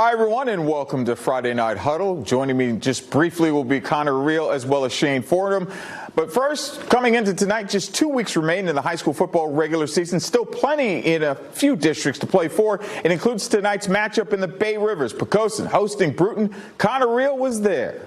Hi, everyone, and welcome to Friday Night Huddle. Joining me just briefly will be Connor Reel as well as Shane Fordham. But first, coming into tonight, just 2 weeks remain in the high school football regular season. Still plenty in a few districts to play for. It includes tonight's matchup in the Bay Rivers. Poquoson hosting Bruton. Connor Reel was there.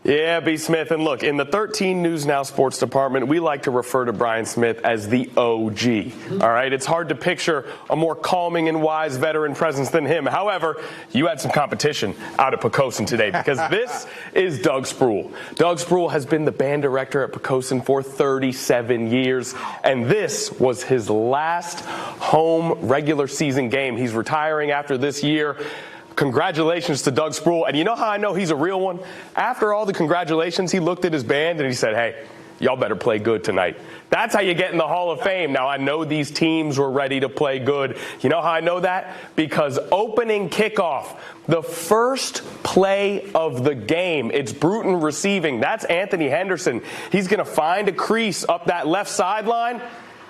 Yeah, B. Smith. And look, in the 13 News Now sports department, we like to refer to Brian Smith as the OG. All right, it's hard to picture a more calming and wise veteran presence than him. However, you had some competition out at Poquoson today because this is Doug Sproul. Doug Sproul has been the band director at Poquoson for 37 years, and this was his last home regular season game. He's retiring after this year. Congratulations to Doug Sproul. And you know how I know he's a real one? After all the congratulations, he looked at his band and he said, hey, y'all better play good tonight. That's how you get in the Hall of Fame. Now, I know these teams were ready to play good. You know how I know that? Because opening kickoff, the first play of the game, it's Bruton receiving. That's Anthony Henderson. He's going to find a crease up that left sideline,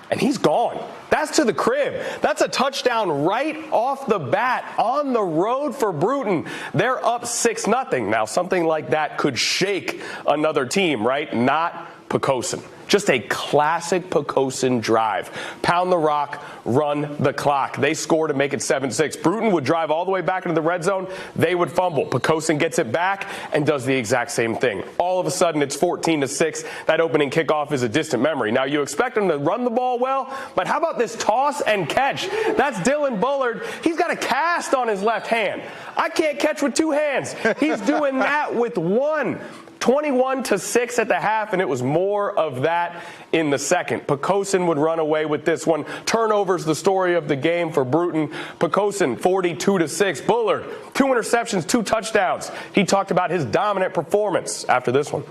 and he's gone. That's to the crib. That's a touchdown right off the bat on the road for Bruton. They're up 6-0. Now, something like that could shake another team, right? Not Poquoson. Just a classic Poquoson drive. Pound the rock, run the clock. They score to make it 7-6. Bruton would drive all the way back into the red zone. They would fumble. Poquoson gets it back and does the exact same thing. All of a sudden, it's 14-6. That opening kickoff is a distant memory. Now, you expect them to run the ball well, but how about this toss and catch? That's Dylan Bullard. He's got a cast on his left hand. I can't catch with two hands. He's doing that with one. 21-6 at the half, and it was more of that in the second. Poquoson would run away with this one. Turnovers, the story of the game for Bruton. Poquoson, 42-6. Bullard, 2 interceptions, 2 touchdowns. He talked about his dominant performance after this one.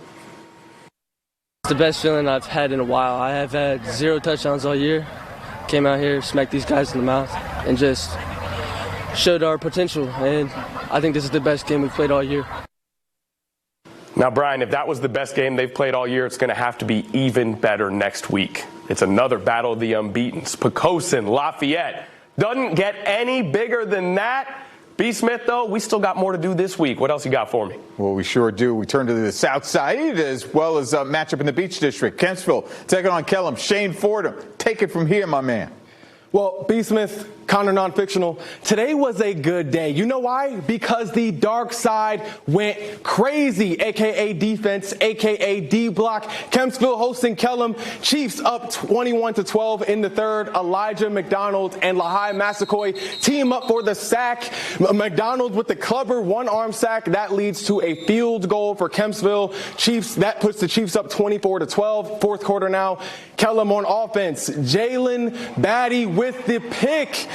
It's the best feeling I've had in a while. I have had 0 touchdowns all year. Came out here, smacked these guys in the mouth, and just showed our potential. And I think this is the best game we've played all year. Now, Brian, if that was the best game they've played all year, it's going to have to be even better next week. It's another battle of the unbeatens. Poquoson, Lafayette. Doesn't get any bigger than that. B. Smith, though, we still got more to do this week. What else you got for me? Well, we sure do. We turn to the south side as well as a matchup in the Beach District. Kempsville taking on Kellam. Shane Fordham, take it from here, my man. Well, B. Smith, Connor Non-Fictional, today was a good day. You know why? Because the dark side went crazy, a.k.a. defense, a.k.a. D-block. Kempsville hosting Kellam. Chiefs up 21-12 in the third. Elijah McDonald and Lahai Massacoy team up for the sack. McDonald with the clever one-arm sack. That leads to a field goal for Kempsville. Chiefs, that puts the Chiefs up 24-12. Fourth quarter now. Kellam on offense. Jalen Batty with the pick.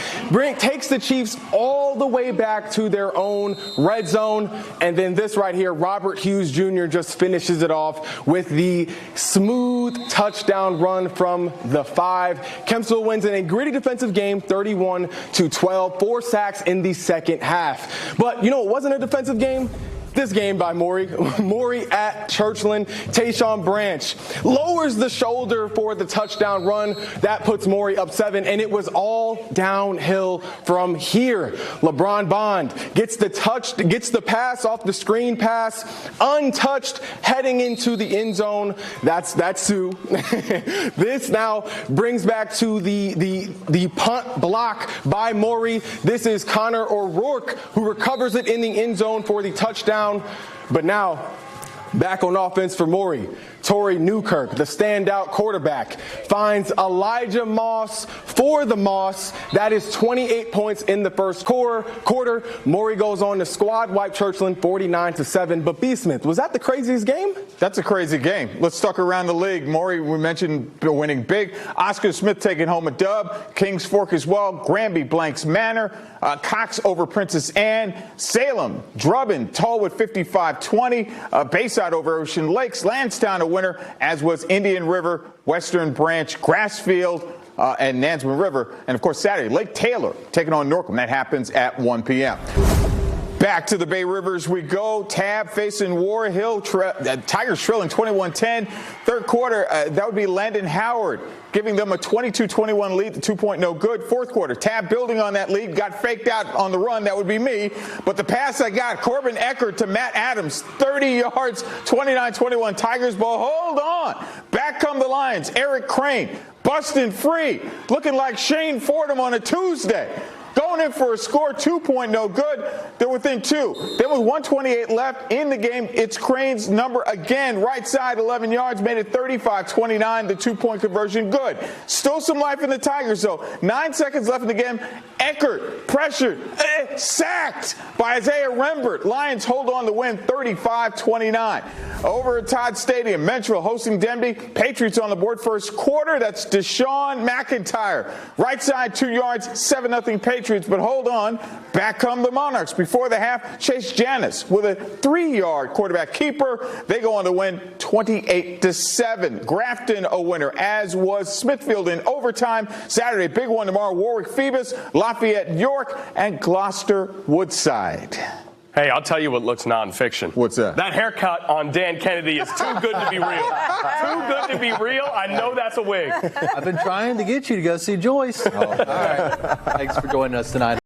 Takes the Chiefs all the way back to their own red zone. And then this right here, Robert Hughes Jr. just finishes it off with the smooth touchdown run from the 5. Kempsville wins in a gritty defensive game, 31-12. 4 sacks in the second half. But you know it wasn't a defensive game? This game by Maury. Maury at Churchland. Tayshawn Branch lowers the shoulder for the touchdown run. That puts Maury up 7, and it was all downhill from here. LeBron Bond gets the pass off the screen pass, untouched, heading into the end zone. That's Sue. This now brings back to the punt block by Maury. This is Connor O'Rourke who recovers it in the end zone for the touchdown. But now, back on offense for Maury. Torrey Newkirk, the standout quarterback, finds Elijah Moss for the Moss. That is 28 points in the first quarter. Maury goes on to squad wipe Churchland 49-7. But B. Smith, was that the craziest game? That's a crazy game. Let's talk around the league. Maury, we mentioned winning big. Oscar Smith taking home a dub. Kings Fork as well. Granby blanks Manor. Cox over Princess Anne. Salem, Drubbin, Tallwood 55-20. Bayside over Ocean Lakes. Lansdowne a winner, as was Indian River, Western Branch, Grassfield, and Nansemond River. And, of course, Saturday, Lake Taylor taking on Norcom. That happens at 1 p.m. Back to the Bay Rivers we go. Tabb facing Warhill. Tigers trailing 21-10. Third quarter, that would be Landon Howard, giving them a 22-21 lead. The 2-point no good. Fourth quarter, Tabb building on that lead. Got faked out on the run. That would be me. But the pass I got, Corbin Eckert to Matt Adams. 30 yards, 29-21 Tigers ball. Hold on. Back come the Lions. Eric Crane busting free. Looking like Shane Fordham on a Tuesday. Going in for a score, 2-point no good. They're within 2. Then with 1:28 left in the game, it's Crane's number again. Right side, 11 yards, made it 35-29. The 2-point conversion good. Still some life in the Tigers, though. 9 seconds left in the game. Eckert pressured, sacked by Isaiah Rembert. Lions hold on to win 35-29. Over at Todd Stadium, Mentrell hosting Denby. Patriots on the board first quarter. That's Deshaun McIntyre. Right side, 2 yards, 7-0 Patriots. But hold on, back come the Monarchs. Before the half, Chase Janis with a 3-yard quarterback keeper. They go on to win 28-7. Grafton a winner, as was Smithfield in overtime. Saturday, big one tomorrow. Warwick Phoebus, Lafayette York, and Gloucester Woodside. Hey, I'll tell you what looks nonfiction. What's that? That haircut on Dan Kennedy is too good to be real. Too good to be real. I know that's a wig. I've been trying to get you to go see Joyce. All right. Thanks for joining us tonight.